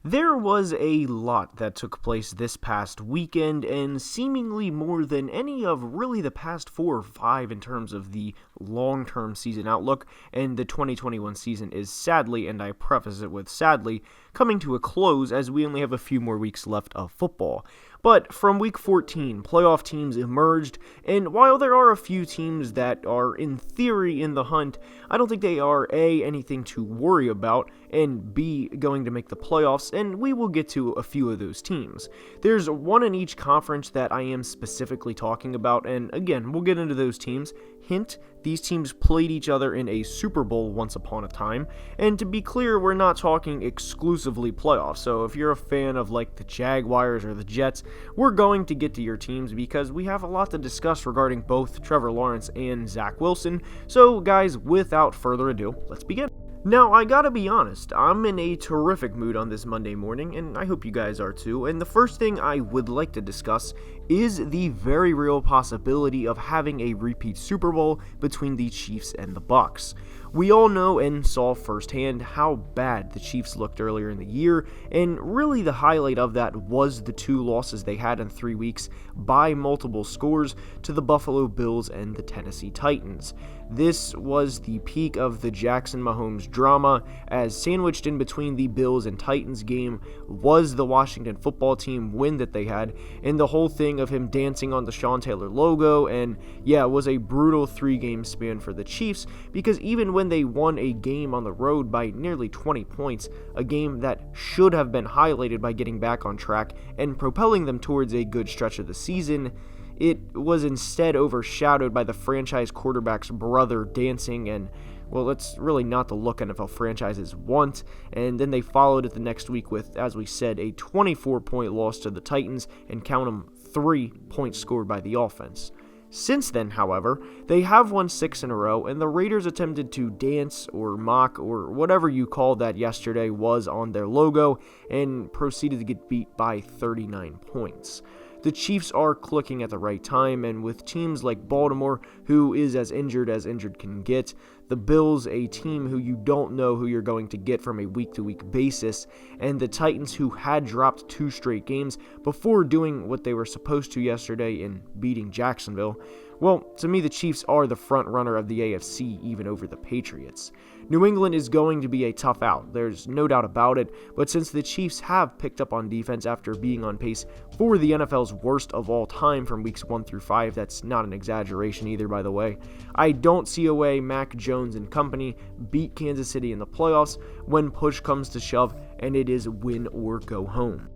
There was a lot that took place this past weekend, and seemingly more than any of really the past 4 or 5 in terms of the long-term season outlook, and the 2021 season is sadly, and I preface it with sadly, coming to a close as we only have a few more weeks left of football. But from week 14, playoff teams emerged, and while there are a few teams that are in theory in the hunt, I don't think they are A, anything to worry about, and B, going to make the playoffs, and we will get to a few of those teams. There's one in each conference that I am specifically talking about, and again, we'll get into those teams. Hint, these teams played each other in a Super Bowl once upon a time, and to be clear, we're not talking exclusively playoffs, so if you're a fan of like the Jaguars or the Jets, we're going to get to your teams because we have a lot to discuss regarding both Trevor Lawrence and Zach Wilson. So guys, without further ado, let's begin. Now, I gotta be honest, I'm in a terrific mood on this Monday morning, and I hope you guys are too, and the first thing I would like to discuss is the very real possibility of having a repeat Super Bowl between the Chiefs and the Bucs. We all know and saw firsthand how bad the Chiefs looked earlier in the year, and really the highlight of that was the 2 losses they had in 3 weeks by multiple scores to the Buffalo Bills and the Tennessee Titans. This was the peak of the Jackson Mahomes drama, as sandwiched in between the Bills and Titans game was the Washington football team win that they had, and the whole thing of him dancing on the Sean Taylor logo, and yeah, it was a brutal 3-game span for the Chiefs, because even when they won a game on the road by nearly 20 points, a game that should have been highlighted by getting back on track and propelling them towards a good stretch of the season, it was instead overshadowed by the franchise quarterback's brother dancing, and well, that's really not the look NFL franchises want, and then they followed it the next week with, as we said, a 24-point loss to the Titans, and count them, 3 points scored by the offense. Since then, however, they have won 6 in a row, and the Raiders attempted to dance or mock or whatever you call that yesterday was on their logo, and proceeded to get beat by 39 points. The Chiefs are clicking at the right time, and with teams like Baltimore, who is as injured can get, the Bills, a team who you don't know who you're going to get from a week-to-week basis, and the Titans, who had dropped 2 straight games before doing what they were supposed to yesterday in beating Jacksonville, well, to me, the Chiefs are the front runner of the AFC, even over the Patriots. New England is going to be a tough out, there's no doubt about it, but since the Chiefs have picked up on defense after being on pace for the NFL's worst of all time from weeks 1 through 5, that's not an exaggeration either, by the way, I don't see a way Mac Jones and company beat Kansas City in the playoffs when push comes to shove and it is win or go home.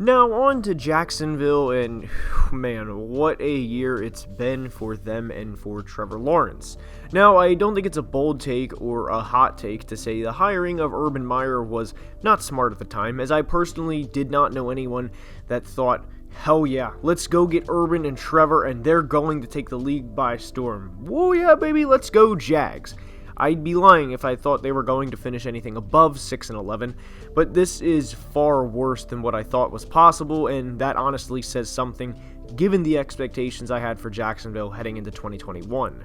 Now on to Jacksonville, and man, what a year it's been for them and for Trevor Lawrence. Now, I don't think it's a bold take or a hot take to say the hiring of Urban Meyer was not smart at the time, as I personally did not know anyone that thought, hell yeah, let's go get Urban and Trevor and they're going to take the league by storm. Whoa yeah baby, let's go Jags. I'd be lying if I thought they were going to finish anything above 6-11, but this is far worse than what I thought was possible, and that honestly says something given the expectations I had for Jacksonville heading into 2021.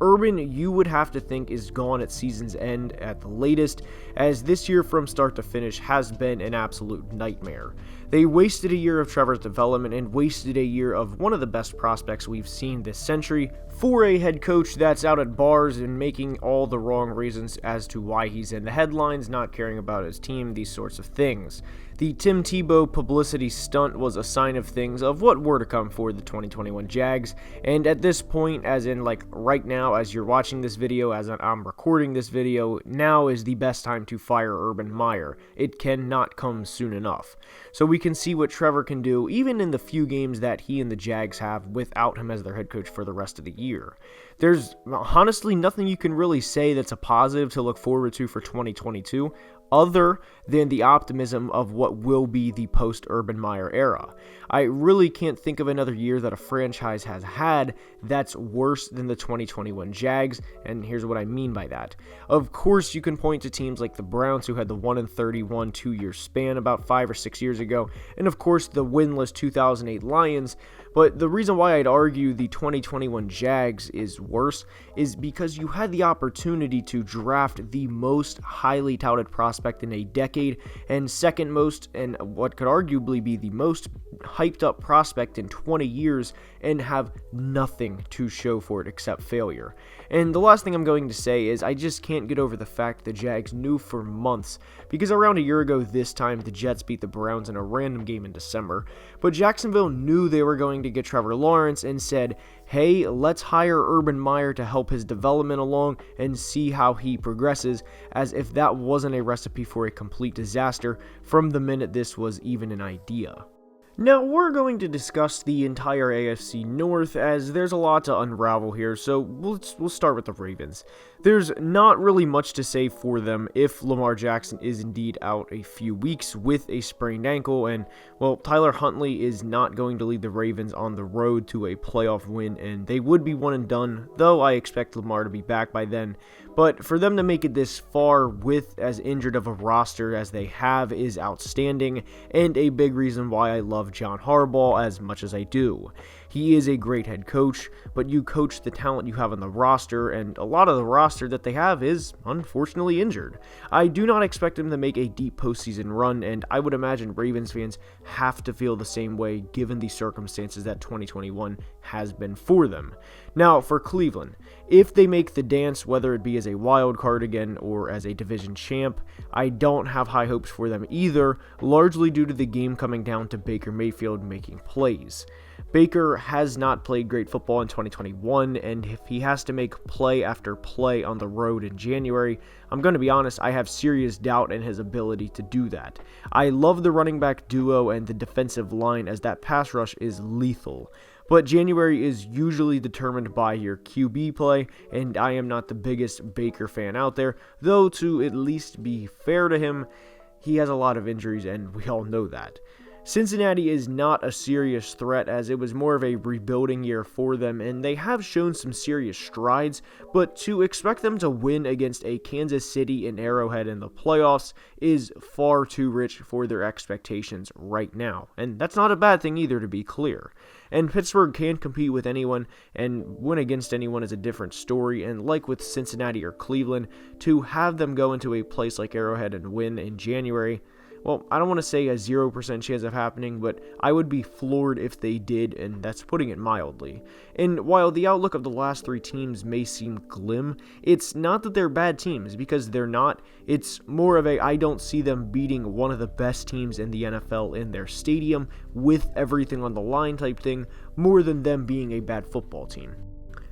Urban, you would have to think, is gone at season's end at the latest, as this year from start to finish has been an absolute nightmare. They wasted a year of Trevor's development and wasted a year of one of the best prospects we've seen this century for a head coach that's out at bars and making all the wrong reasons as to why he's in the headlines, not caring about his team, these sorts of things. The Tim Tebow publicity stunt was a sign of things of what were to come for the 2021 Jags, and at this point, as in like right now as you're watching this video, as I'm recording this video, now is the best time to fire Urban Meyer. It cannot come soon enough. So we can see what Trevor can do even in the few games that he and the Jags have without him as their head coach for the rest of the year. There's honestly nothing you can really say that's a positive to look forward to for 2022 other than the optimism of what will be the post-Urban Meyer era. I really can't think of another year that a franchise has had that's worse than the 2021 Jags, and here's what I mean by that. Of course, you can point to teams like the Browns, who had the 1-31 2-year span about 5 or 6 years ago, and of course the winless 2008 Lions, But the reason why I'd argue the 2021 Jags is worse is because you had the opportunity to draft the most highly touted prospect in a decade and second most, and what could arguably be the most hyped up prospect in 20 years, and have nothing to show for it except failure. And the last thing I'm going to say is I just can't get over the fact the Jags knew for months, because around a year ago this time the Jets beat the Browns in a random game in December, but Jacksonville knew they were going to get Trevor Lawrence and said, hey, let's hire Urban Meyer to help his development along and see how he progresses, as if that wasn't a recipe for a complete disaster from the minute this was even an idea. Now, we're going to discuss the entire AFC North, as there's a lot to unravel here, so we'll start with the Ravens. There's not really much to say for them if Lamar Jackson is indeed out a few weeks with a sprained ankle, and, well, Tyler Huntley is not going to lead the Ravens on the road to a playoff win, and they would be one and done, though I expect Lamar to be back by then. But for them to make it this far with as injured of a roster as they have is outstanding, and a big reason why I love John Harbaugh as much as I do. He is a great head coach, but you coach the talent you have on the roster, and a lot of the roster that they have is unfortunately injured. I do not expect them to make a deep postseason run, and I would imagine Ravens fans have to feel the same way given the circumstances that 2021 has been for them. Now, for Cleveland, if they make the dance, whether it be as a wild card again or as a division champ, I don't have high hopes for them either, largely due to the game coming down to Baker Mayfield making plays. Baker has not played great football in 2021, and if he has to make play after play on the road in January, I'm going to be honest, I have serious doubt in his ability to do that. I love the running back duo and the defensive line, as that pass rush is lethal. But January is usually determined by your QB play, and I am not the biggest Baker fan out there, though to at least be fair to him, he has a lot of injuries, and we all know that. Cincinnati is not a serious threat, as it was more of a rebuilding year for them, and they have shown some serious strides, but to expect them to win against a Kansas City and Arrowhead in the playoffs is far too rich for their expectations right now, and that's not a bad thing either, to be clear. And Pittsburgh can compete with anyone, and win against anyone is a different story, and like with Cincinnati or Cleveland, to have them go into a place like Arrowhead and win in January, well, I don't want to say a 0% chance of happening, but I would be floored if they did, and that's putting it mildly. And while the outlook of the last three teams may seem glim, it's not that they're bad teams, because they're not. It's more of a I don't see them beating one of the best teams in the NFL in their stadium with everything on the line type thing, more than them being a bad football team.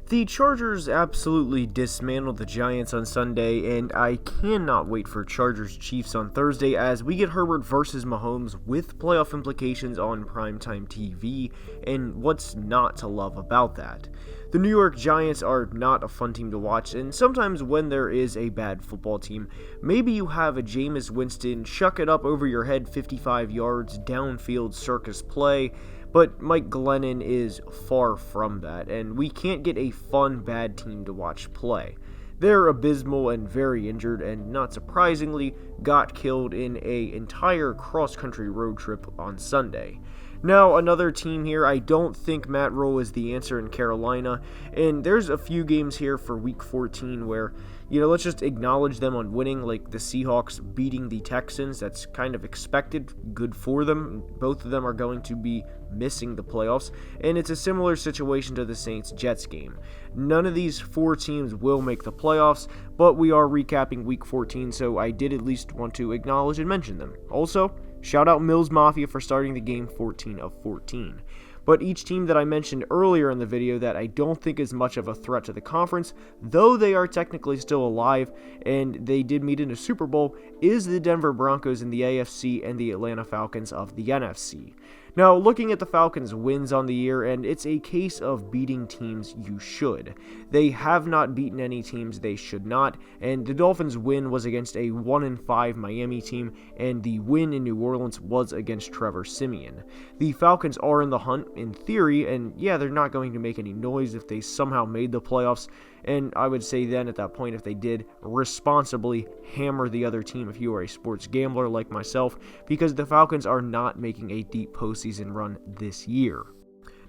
The Chargers absolutely dismantled the Giants on Sunday, and I cannot wait for Chargers-Chiefs on Thursday as we get Herbert versus Mahomes with playoff implications on primetime TV, and what's not to love about that? The New York Giants are not a fun team to watch, and sometimes when there is a bad football team, maybe you have a Jameis Winston chuck it up over your head 55 yards downfield circus play, but Mike Glennon is far from that, and we can't get a fun bad team to watch play. They're abysmal and very injured, and not surprisingly, got killed in an entire cross-country road trip on Sunday. Now, another team here, I don't think Matt Rule is the answer in Carolina, and there's a few games here for Week 14 where, let's just acknowledge them on winning, like the Seahawks beating the Texans. That's kind of expected, good for them. Both of them are going to be missing the playoffs, and it's a similar situation to the Saints-Jets game. None of these four teams will make the playoffs, but we are recapping Week 14, so I did at least want to acknowledge and mention them. Also, shout out Mills Mafia for starting the game 14 of 14. But each team that I mentioned earlier in the video that I don't think is much of a threat to the conference, though they are technically still alive and they did meet in a Super Bowl, is the Denver Broncos in the AFC and the Atlanta Falcons of the NFC. Now, looking at the Falcons' wins on the year, and it's a case of beating teams you should. They have not beaten any teams they should not, and the Dolphins' win was against a 1-5 Miami team, and the win in New Orleans was against Trevor Siemian. The Falcons are in the hunt, in theory, and yeah, they're not going to make any noise if they somehow made the playoffs, and I would say then at that point, if they did, responsibly hammer the other team if you are a sports gambler like myself, because the Falcons are not making a deep postseason run this year.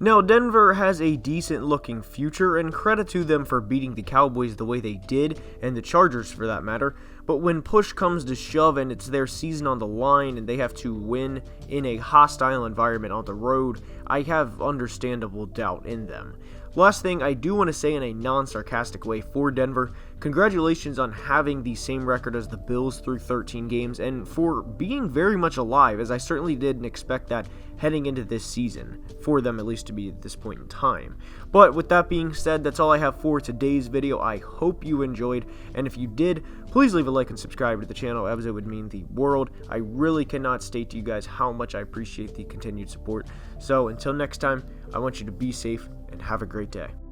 Now, Denver has a decent looking future, and credit to them for beating the Cowboys the way they did, and the Chargers for that matter, but when push comes to shove and it's their season on the line and they have to win in a hostile environment on the road, I have understandable doubt in them. Last thing I do want to say in a non-sarcastic way for Denver, congratulations on having the same record as the Bills through 13 games and for being very much alive, as I certainly didn't expect that heading into this season, for them at least to be at this point in time. But with that being said, that's all I have for today's video. I hope you enjoyed, and if you did, please leave a like and subscribe to the channel, as it would mean the world. I really cannot state to you guys how much I appreciate the continued support. So until next time, I want you to be safe and have a great day.